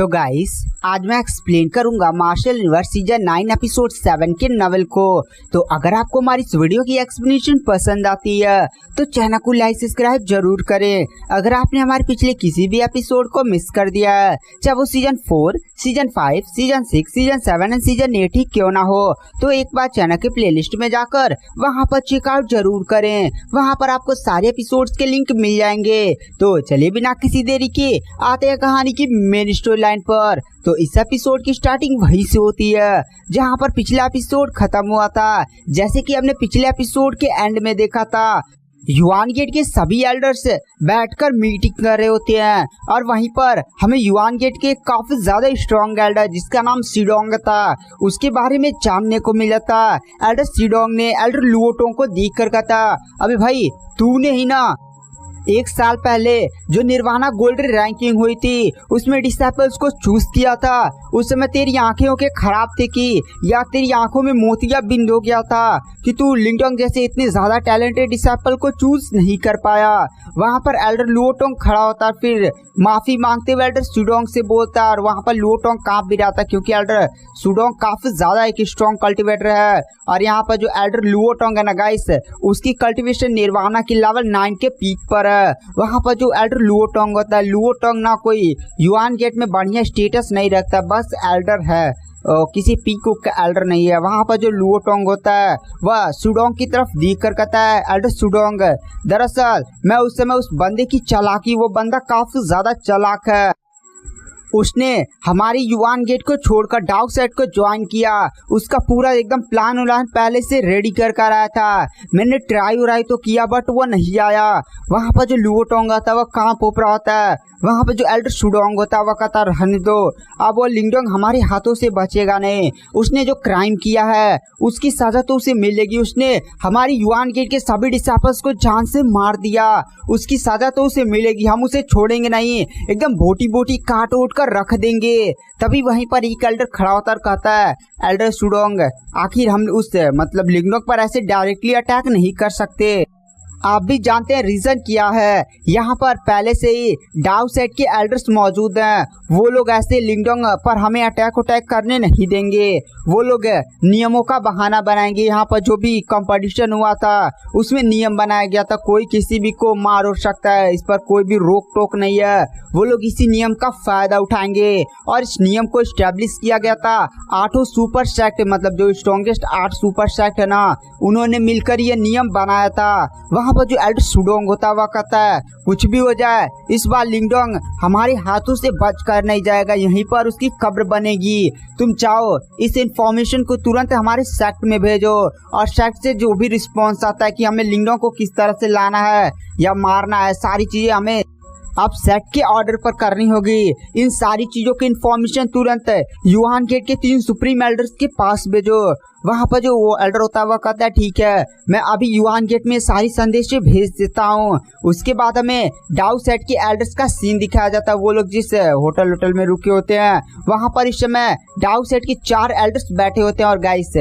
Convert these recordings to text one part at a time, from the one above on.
तो गाइस आज मैं एक्सप्लेन करूंगा मार्शल यूनिवर्स सीजन 9 एपिसोड 7 के नॉवेल को। तो अगर आपको हमारी इस वीडियो की एक्सप्लेनेशन पसंद आती है तो चैनल को लाइक सब्सक्राइब जरूर करें। अगर आपने हमारे पिछले किसी भी एपिसोड को मिस कर दिया है, चाहे वो season 4, season 5, season 6, season 7 and season 8 ही क्यों ना हो, तो एक बार चैनल के प्लेलिस्ट में जाकर वहां पर चेकआउट जरूर करें। वहां पर आपको सारे एपिसोड्स के लिंक मिल जाएंगे। तो चलिए बिना किसी देरी के आते हैं कहानी की मेन स्टोरी लाइन पर। तो इस एपिसोड की स्टार्टिंग वहीं से होती है जहां पर पिछला एपिसोड खत्म हुआ था। जैसे कि हमने पिछले एपिसोड के एंड में देखा था, युआन गेट के सभी एल्डर्स बैठकर मीटिंग कर रहे होते हैं और वहीं पर हमें युआन गेट के काफी ज्यादा स्ट्रॉन्ग एल्डर जिसका नाम सीडोंग था उसके बारे में जानने को मिला था। एल्डर सीडोंग ने एल्डर लुओटोंग को देख कर कहा था, अबे भाई तूने ही ना 1 साल पहले जो निर्वाणा गोल्ड रैंकिंग हुई थी उसमें डिसेबल्स को चूज किया था। उस समय तेरी आंखें के खराब थी कि या तेरी आंखों में मोतिया बिंद हो गया था कि तू लिंगडोंग जैसे इतने ज्यादा टैलेंटेड डिसेबल को चूज नहीं कर पाया। वहां पर एल्डर लुओटोंग खड़ा होता, फिर माफी मांगते हुए एल्डर सीडोंग से बोलता और वहां पर लुओटोंग कांप भी रहा था क्योंकि एल्डर सीडोंग काफी ज्यादा एक स्ट्रॉन्ग कल्टिवेटर है। और यहाँ पर जो एल्डर लुओटोंग है ना गाइस, उसकी कल्टिवेशन निर्वाणा की लेवल 9 के पीक पर है। वहां पर जो एल्डर लुओटोंग होता है, लुओटोंग ना कोई युआन गेट में बढ़िया स्टेटस नहीं रखता, बस एल्डर है, किसी पीक का एल्डर नहीं है। वहां पर जो लुओटोंग होता है वह सुडोंग की तरफ देख कर कहता है, एल्डर सुडोंग दरअसल मैं उस समय उस बंदे की चालाकी, वो बंदा काफी ज्यादा चालाक है, उसने हमारी युआन गेट को छोड़कर डार्क साइड को ज्वाइन किया। उसका पूरा एकदम प्लान उलान पहले से रेडी कर आया था। मैंने ट्राई तो किया बट वो नहीं आया। वहां पर जो लुओटोंग आता है वह कहाँ पोप रहा होता है। वहां पर जो एल्डर सुडोंग होता है वह कहता रहने दो, अब वो लिंगडोंग हमारे हाथों से बचेगा नहीं। उसने जो क्राइम किया है उसकी सजा तो उसे मिलेगी। उसने हमारी युआन गेट के सभी डिसेबल्स को जान से मार दिया, उसकी सजा तो उसे मिलेगी। हम उसे छोड़ेंगे नहीं, एकदम बोटी बोटी काट उठ कर रख देंगे। तभी वहीं पर एक एल्डर खड़ा होता और कहता है, एल्डर सुडोंग आखिर हम उस मतलब लिंगडोंग पर ऐसे डायरेक्टली अटैक नहीं कर सकते। आप भी जानते हैं रीजन क्या है। यहाँ पर पहले से ही डाउ सेट के एल्डर्स मौजूद हैं। वो लोग ऐसे लिंगडोंग पर हमें अटैक करने नहीं देंगे। वो लोग नियमों का बहाना बनाएंगे। यहाँ पर जो भी कंपटीशन हुआ था उसमें नियम बनाया गया था, कोई किसी भी को मार उड़ सकता है, इस पर कोई भी रोक टोक नहीं है। वो लोग इसी नियम का फायदा उठाएंगे और इस नियम को स्टैब्लिश किया गया था 8 सुपर सेक्ट, मतलब जो स्ट्रॉन्गेस्ट 8 सुपर सेक्ट है ना, उन्होंने मिलकर ये नियम बनाया था। वहाँ पर जो एल्डर सुडोंग होता हुआ कहता है, कुछ भी हो जाए इस बार लिंगडोंग हमारे हाथों से बच कर नहीं जाएगा, यहीं पर उसकी कब्र बनेगी। तुम चाहो इस इंफॉर्मेशन को तुरंत हमारे सेक्ट में भेजो और सेक्ट से जो भी रिस्पॉन्स आता है कि हमें लिंगडोंग को किस तरह से लाना है या मारना है, सारी चीजें हमें अब सेट के ऑर्डर पर करनी होगी। इन सारी चीजों की इंफॉर्मेशन तुरंत युआन गेट के 3 सुप्रीम एल्डर्स के पास भेजो। वहां पर जो वो एल्डर होता है वह कहता है, ठीक है मैं अभी युआन गेट में सारी संदेश भेज देता हूँ। उसके बाद हमें डाउ सेट के एल्डर्स का सीन दिखाया जाता है। वो लोग जिस होटल में रुके होते हैं वहां पर इस समय डाउ सेट के 4 एल्डर्स बैठे होते हैं। और गाइस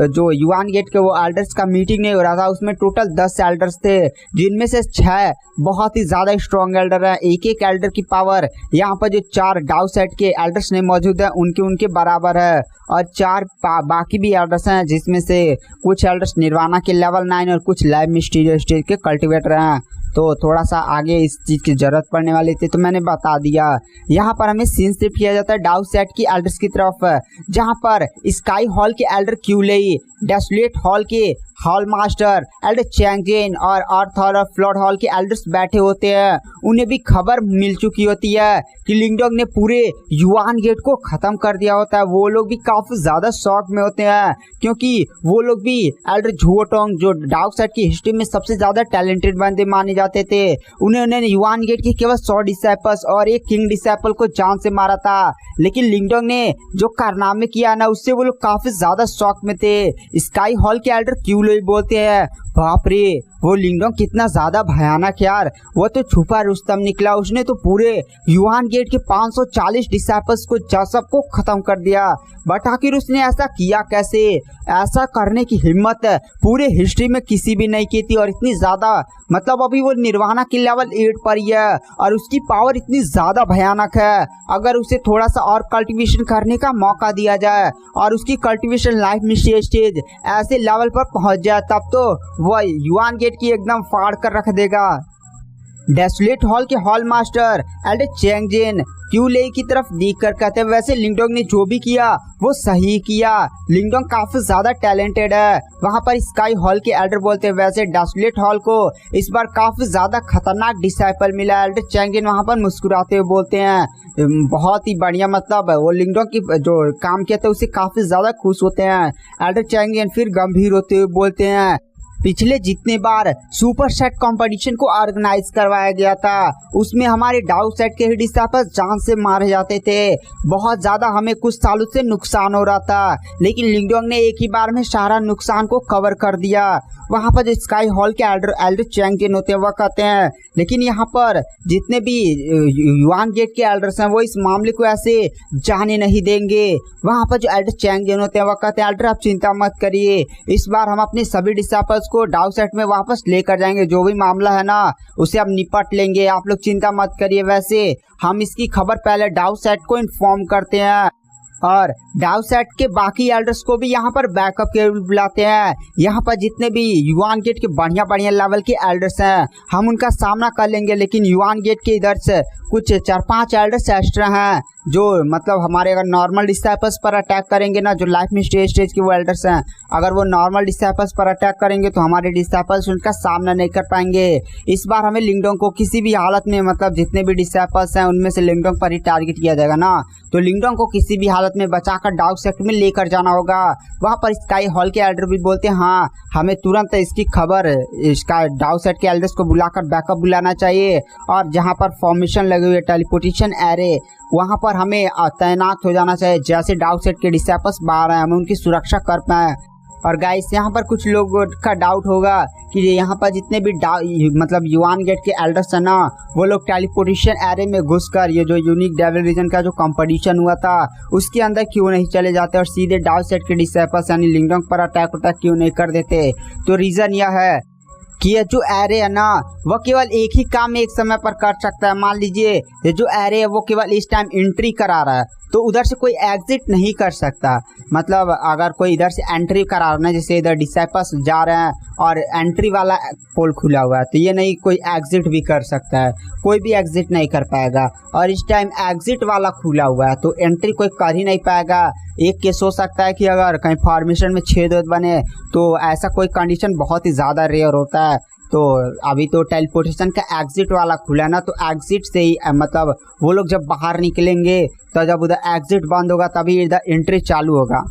जो युआन गेट के वो एल्डर्स का मीटिंग नहीं हो रहा था, उसमें टोटल 10 एल्डर्स थे, जिनमें से 6 बहुत ही ज्यादा स्ट्रॉन्ग एल्डर है। एक एल्डर की पावर यहाँ पर जो 4 डाउ सेट के एल्डर्स नहीं मौजूद है उनके बराबर है। और 4 बाकी भी एल्डर्स हैं, जिसमें से कुछ एल्डर्स निर्वाणा के लेवल 9 और कुछ लाइव मिस्टीरियस स्टेज के कल्टिवेटर हैं। तो थोड़ा सा आगे इस चीज की जरूरत पड़ने वाली थी तो मैंने बता दिया। यहाँ पर हमें सीन शिफ्ट किया जाता है डाउ सेट की एल्डर्स की तरफ, जहाँ पर स्काई हॉल के एल्डर क्यूलेई, डेसोलेट हॉल के हॉल मास्टर एल्डर चैंगजेन और अर्थ हॉल और फ्लोड हॉल के एल्डर्स बैठे होते हैं। उन्हें भी खबर मिल चुकी होती है कि लिंगडोंग ने पूरे युआन गेट को खत्म कर दिया होता है। वो लोग भी काफी ज्यादा शॉक में होते हैं क्योंकि वो लोग भी एल्डर झुओटोंग जो डार्क साइड की हिस्ट्री में सबसे ज्यादा टैलेंटेड बंदे माने जाते थे, उन्होंने युआन गेट के केवल 100 डिसेबल्स और एक किंग डिसेबल को जान से मारा था। लेकिन लिंगडोंग ने जो कारनामे किया ना उससे वो लोग काफी ज्यादा शॉक में थे। स्काई हॉल के एल्डर क्यूलोई बोलते हैं, बाप रे वो लिंगडोंग कितना ज्यादा भयानक यार, वो तो छुपा रुस्तम निकला। उसने तो पूरे युआन गेट के 540 डिसाइपल्स को सबको खत्म कर दिया। बट आखिर उसने ऐसा किया कैसे? ऐसा करने की हिम्मत पूरे हिस्ट्री में किसी भी नहीं की थी। और इतनी ज्यादा मतलब अभी वो निर्वाणा की लेवल 8 पर ही है और उसकी पावर इतनी ज्यादा भयानक है। अगर उसे थोड़ा सा और कल्टीवेशन करने का मौका दिया जाए और उसकी कल्टीवेशन लाइफ में स्टेज ऐसे लेवल पर पहुंच जाए, तब तो वो युआन गेट की एकदम फाड़ कर रख देगा। डेसोलेट हॉल के हॉल मास्टर एल्डर चैंगजिन क्यूले की तरफ देख कर कहते हैं, वैसे लिंगडोंग ने जो भी किया वो सही किया। लिंगडोंग काफी ज्यादा टैलेंटेड है। वहां पर स्काई हॉल के एल्डर बोलते हैं, वैसे डेसोलेट हॉल को इस बार काफी ज्यादा खतरनाक डिसाइपल मिला। एल्डर चैंगजिन वहां पर मुस्कुराते हुए बोलते हैं, बहुत ही बढ़िया। मतलब वो लिंगडोंग की जो काम किया था उससे काफी ज्यादा खुश होते हैं। एल्डर चैंगजिन फिर गंभीर होते हुए बोलते हैं, पिछले जितने बार सुपर सेट कंपटीशन को ऑर्गेनाइज करवाया गया था उसमें हमारे डाउ सेट के डिसाइपल्स जान से मारे जाते थे। बहुत ज्यादा हमें कुछ सालों से नुकसान हो रहा था, लेकिन लिंगडोंग ने एक ही बार में सारा नुकसान को कवर कर दिया। वहां पर जो स्काई हॉल के एल्डर चैंगजिन होते हैं वह कहते हैं, लेकिन यहाँ पर जितने भी युआन गेट के एल्डर्स हैं वो इस मामले को ऐसे जाने नहीं देंगे। वहां पर जो एल्डर चैंगजिन होते हैं वह कहते हैं, एल्डर आप चिंता मत करिए, इस बार हम अपने सभी डिसाइपल्स को डाउ सेट में वापस लेकर जाएंगे। जो भी मामला है ना उसे हम निपट लेंगे, आप लोग चिंता मत करिए। वैसे हम इसकी खबर पहले डाउ सेट को इन्फॉर्म करते हैं और डाउ सेट के बाकी एल्डर्स को भी यहाँ पर बैकअप के बुलाते हैं। यहाँ पर जितने भी युआन गेट के बढ़िया बढ़िया लेवल के एल्डर्स हैं हम उनका सामना कर लेंगे, लेकिन युआन गेट के इधर से कुछ 4-5 एल्डर्स एक्स्ट्रा हैं जो मतलब हमारे अगर नॉर्मल डिसाइपल्स पर अटैक करेंगे ना, जो लाइफ में स्टेज के वो एल्डर्स हैं, अगर वो नॉर्मल डिसाइपल्स पर अटैक करेंगे तो हमारे डिसाइपल्स उनका सामना नहीं कर पाएंगे। इस बार हमें लिंगडोंग को किसी भी हालत में मतलब जितने भी डिसाइपल्स हैं उनमें से लिंगडोंग पर ही टारगेट किया जाएगा ना, तो लिंगडोंग को किसी भी हालत में बचाकर डाउ सेट में लेकर जाना होगा। वहाँ पर स्काई हॉल के एल्डर भी बोलते हैं, हाँ हमें तुरंत इसकी खबर इसका डाउ सेट के एल्डर्स को बुलाकर बैकअप बुलाना चाहिए और जहाँ पर फॉर्मेशन लगे हुए टेलीपोर्टेशन एरे वहाँ पर हमें तैनात हो जाना चाहिए। जैसे डाउ सेट के डिसाइपल्स बाहर आए हमें उनकी सुरक्षा कर पाए। और गाइस यहाँ पर कुछ लोगों का डाउट होगा कि यहाँ पर जितने भी मतलब युआन गेट के एल्डर्स हैं ना वो लोग टेलीपोर्टेशन एरे में घुसकर ये जो यूनिक डेविल रीजन का जो कंपटीशन हुआ था उसके अंदर क्यों नहीं चले जाते और सीधे डाउ सेट के डिसाइपल्स यानी लिंगडोंग पर अटैक क्यों नहीं कर देते? तो रीजन यह है कि ये जो एरे है ना वह केवल एक ही काम एक समय पर कर सकता है। मान लीजिए ये जो एरे है वो केवल इस टाइम एंट्री करा रहा है तो उधर से कोई एग्जिट नहीं कर सकता। मतलब अगर कोई इधर से एंट्री करा रहा है, जैसे इधर डिसाइपल्स जा रहे हैं और एंट्री वाला पोल खुला हुआ है तो ये नहीं कोई एग्जिट भी कर सकता है, कोई भी एग्जिट नहीं कर पाएगा। और इस टाइम एग्जिट वाला खुला हुआ है तो एंट्री कोई कर ही नहीं पाएगा। एक केस हो सकता है कि अगर कहीं फॉर्मेशन में छेद बने तो ऐसा कोई कंडीशन बहुत ही ज़्यादा रेयर होता है। तो अभी तो टेलीपोर्टेशन का एग्जिट वाला खुला ना, तो एग्जिट से ही मतलब वो लोग जब बाहर निकलेंगे तो जब उधर एग्जिट बंद होगा तभी इधर एंट्री चालू होगा।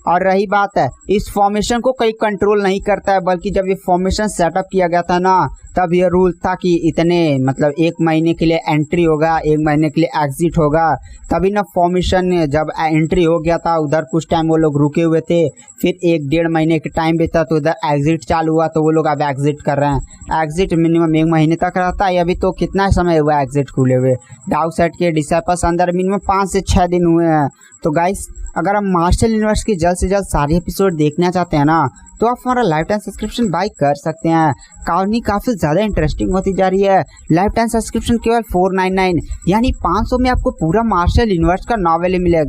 और रही बात है इस फॉर्मेशन को कोई कंट्रोल नहीं करता है, बल्कि जब ये फॉर्मेशन सेटअप किया गया था ना तब ये रूल था कि इतने मतलब 1 महीने के लिए एंट्री होगा, 1 महीने के लिए एग्जिट होगा। तभी ना फॉर्मेशन जब एंट्री हो गया था उधर कुछ टाइम वो लोग रुके हुए थे, फिर 1-1.5 महीने के टाइम भी था तो उधर एग्जिट चालू हुआ तो वो लोग अब एग्जिट कर रहे हैं। एग्जिट मिनिमम 1 महीने तक रहता है। अभी तो कितना समय हुआ एग्जिट खुले हुए? डाउ सेट के डिसाइपल्स अंदर मिनिमम 5 से 6 दिन हुए हैं। तो गाइस अगर हम मार्शल यूनिवर्स की जल्द से जल्द सारे एपिसोड देखना चाहते हैं ना तो आप हमारा लाइफ टाइम सब्सक्रिप्शन बाय कर सकते हैं। कहानी काफ़ी ज़्यादा इंटरेस्टिंग होती जा रही है। लाइफ टाइम सब्सक्रिप्शन केवल 499 यानी 500 में आपको पूरा मार्शल यूनिवर्स का नॉवेल मिलेगा।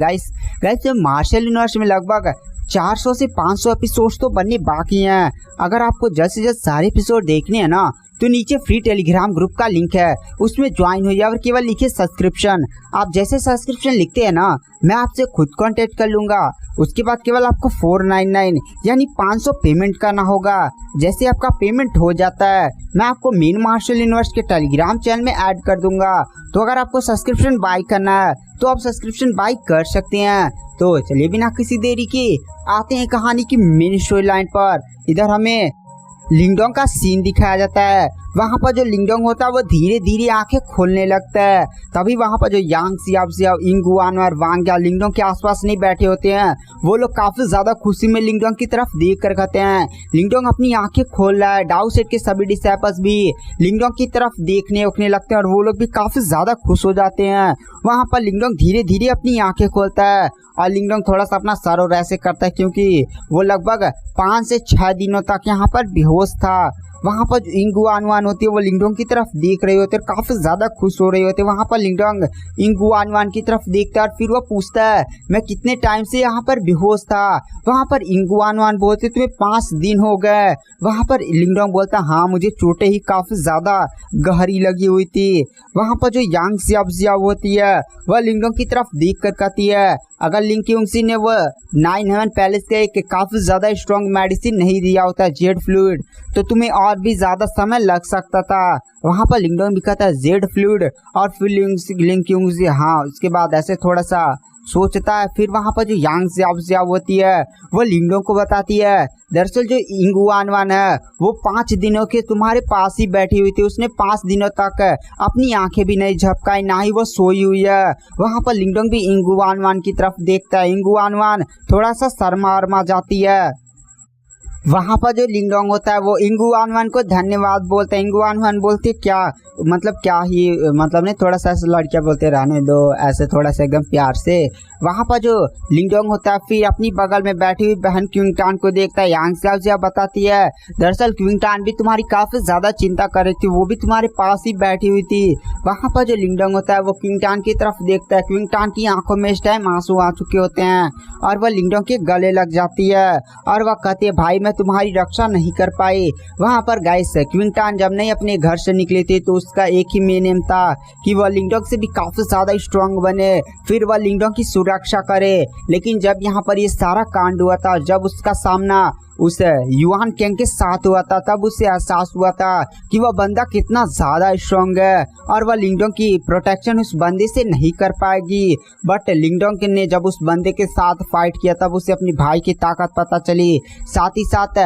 गाइस मार्शल यूनिवर्स में लगभग 400 से 500 एपिसोड्स तो बनने बाकी हैं। अगर आपको जल्द से जल्द सारे एपिसोड देखने हैं ना तो नीचे फ्री टेलीग्राम ग्रुप का लिंक है, उसमें ज्वाइन हो जाए और केवल लिखिए सब्सक्रिप्शन। आप जैसे सब्सक्रिप्शन लिखते हैं ना मैं आपसे खुद कांटेक्ट कर लूँगा। उसके बाद केवल आपको 499 यानी 500 पेमेंट करना होगा। जैसे आपका पेमेंट हो जाता है मैं आपको मेन मार्शल यूनिवर्स के टेलीग्राम चैनल में ऐड कर दूंगा। तो अगर आपको सब्सक्रिप्शन बाय करना है तो आप सब्सक्रिप्शन बाय कर सकते हैं। तो चलिए बिना किसी देरी के आते हैं कहानी की मेन स्टोरी लाइन पर। इधर हमें लिंगडोंग का सीन दिखाया जाता है। वहाँ पर जो लिंगडोंग होता है वो धीरे धीरे आंखें खोलने लगता है। तभी वहाँ पर जो यांग सियाब इंगुआन और वांग या लिंगडोंग के आसपास नहीं बैठे होते हैं, वो लोग काफी ज्यादा खुशी में लिंगडोंग की तरफ देख कर कहते हैं लिंगडोंग अपनी आंखें खोल रहा है। डाउ सेट के सभी डिसाइपल्स भी लिंगडोंग की तरफ देखने उठने लगते हैं और वो लोग भी काफी ज्यादा खुश हो जाते हैं। वहाँ पर लिंगडोंग धीरे धीरे अपनी आंखें खोलता है और लिंगडोंग थोड़ा सा अपना सर और ऐसे करता है क्योंकि वो लगभग 5 से 6 दिनों तक यहाँ पर बेहोश था। वहाँ पर जो इंगुआनवान होती है वो लिंगडोंग की तरफ देख रहे होते हैं, काफी ज्यादा खुश हो रहे होते हैं। वहाँ पर लिंगडोंग इंगुआनवान की तरफ देखता है और फिर वो पूछता है मैं कितने टाइम से यहाँ पर बेहोश था। वहाँ पर इंगुआनवान बोलते तुम्हें 5 दिन हो गए। वहाँ पर लिंगडोंग बोलता हाँ मुझे चोटें ही काफी ज्यादा गहरी लगी हुई थी। वहाँ पर जो यांग सियाब होती है वह लिंगडोंग की तरफ देख कर कहती है अगर लिंग क्यूंगसी ने वो 9 हेवन पैलेस का एक काफी ज्यादा स्ट्रॉन्ग मेडिसिन नहीं दिया होता जेड फ्लूइड तो तुम्हें और भी ज्यादा समय लग सकता था। वहाँ पर लिंगडोंग भी कहता है जेड फ्लूइड और फिर लिंग क्यूंगसी हाँ उसके बाद ऐसे थोड़ा सा सोचता है। फिर वहाँ पर जो यांग सियाब होती है वो लिंगडोंग को बताती है दरअसल जो इंगुआनवान है वो 5 दिनों के तुम्हारे पास ही बैठी हुई थी। उसने 5 दिनों तक अपनी आंखें भी नहीं झपकाई, ना ही वो सोई हुई है। वहाँ पर लिंगडोंग भी इंगुआनवान की तरफ देखता है। इंगुआनवान थोड़ा सा शर्मा जाती है। वहाँ पर जो लिंगडोंग होता है वो इंगुआनवान को धन्यवाद बोलते हैं। इंगुआनवान बोलते क्या ही मतलब नहीं, थोड़ा सा ऐसे लड़कियाँ बोलते रहने दो ऐसे थोड़ा सा एकदम प्यार से। वहाँ पर जो लिंगडोंग होता है फिर अपनी बगल में बैठी हुई बहन क्विंगटान को देखता है। यांग सियाब बताती है दरअसल क्विंगटान भी तुम्हारी काफी ज्यादा चिंता कर रही थी, वो भी तुम्हारे पास ही बैठी हुई थी। वहाँ पर जो लिंगडोंग होता है वो क्विंगटान की तरफ देखता है। क्विंगटान की आंखों में इस टाइम आंसू आ चुके होते हैं और वह लिंगडोंग के गले लग जाती है और वह कहती है भाई मैं तुम्हारी रक्षा नहीं कर पाई। वहाँ पर गाइस क्विंगटान जब नहीं अपने घर से निकली थी तो उसका एक ही मेन एम था कि वह लिंगडोंग से भी काफी ज्यादा स्ट्रांग बने, फिर वह लिंगडोंग की सुरक्षा करे। लेकिन जब यहाँ पर ये सारा कांड हुआ था, जब उसका सामना उस युआन कैंग के साथ हुआ था, तब उसे एहसास हुआ था कि वह बंदा कितना ज्यादा स्ट्रांग है और वह लिंगडोंग की प्रोटेक्शन उस बंदे से नहीं कर पाएगी। बट लिंगडोंग ने जब उस बंदे के साथ फाइट किया तब उसे अपनी भाई की ताकत पता चली। साथ ही साथ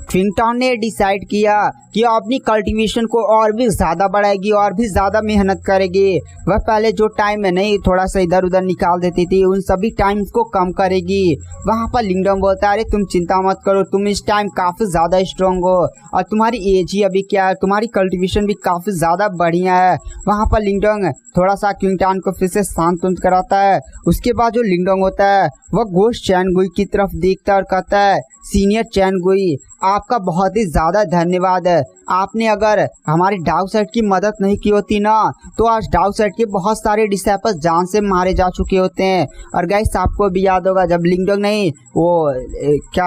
क्विंगटान ने डिसाइड किया कि अपनी कल्टीवेशन को और भी ज़्यादा बढ़ाएगी और भी ज़्यादा मेहनत करेगी। वह पहले जो टाइम में नहीं थोड़ा सा इधर उधर निकाल देती थी उन सभी टाइम्स को कम करेगी। वहाँ पर लिंगडोंग बोलता है अरे तुम चिंता मत करो, तुम इस टाइम काफ़ी ज़्यादा स्ट्रॉन्ग हो और तुम्हारी एज ही अभी क्या है, तुम्हारी कल्टीवेशन भी काफ़ी ज़्यादा बढ़िया है। वहाँ पर लिंगडोंग थोड़ा सा क्विंगटान को फिर से शांत कराता है। उसके बाद जो लिंगडोंग होता है वह गोश्त चैनगुई की तरफ देखता है और कहता है सीनियर चैनगुई आपका बहुत ही ज़्यादा धन्यवाद है। आपने अगर हमारे डार्क साइड की मदद नहीं की होती ना तो आज डार्क साइड के बहुत सारे डिसाइपल्स जान से मारे जा चुके होते हैं। और गाइस आपको भी याद होगा जब लिंगडोंग नहीं वो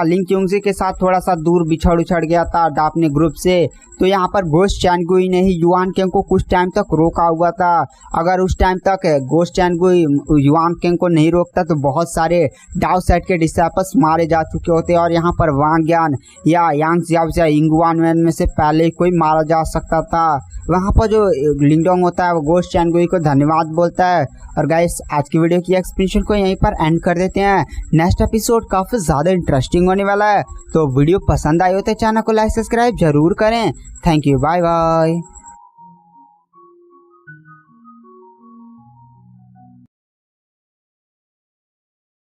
लिंग क्यूंगसी के साथ थोड़ा सा दूर बिछड़ उछड़ गया था अपने ग्रुप से, तो यहाँ पर गोश्त चैनगुई ने ही युआन कैंग को कुछ टाइम तक रोका हुआ था। अगर उस टाइम तक गोश्त चैनगुई युआन कैंग को नहीं रोकता तो बहुत सारे डार्क साइड के डिसाइपल्स मारे जा चुके होते और यहाँ पर वांग यान या यांग सियाब या इंगुआनवान में से पहले कोई मारा जा सकता था। वहाँ पर जो लिंगडोंग होता है वो गोश्त चैनगुई को धन्यवाद बोलता है। और गाइस आज की वीडियो की एक्सप्लेनेशन को यहीं पर एंड कर देते हैं। नेक्स्ट एपिसोड काफ़ी ज़्यादा इंटरेस्टिंग होने वाला है, तो वीडियो पसंद आई हो तो चैनल को लाइक सब्सक्राइब जरूर करें। Thank you, bye bye.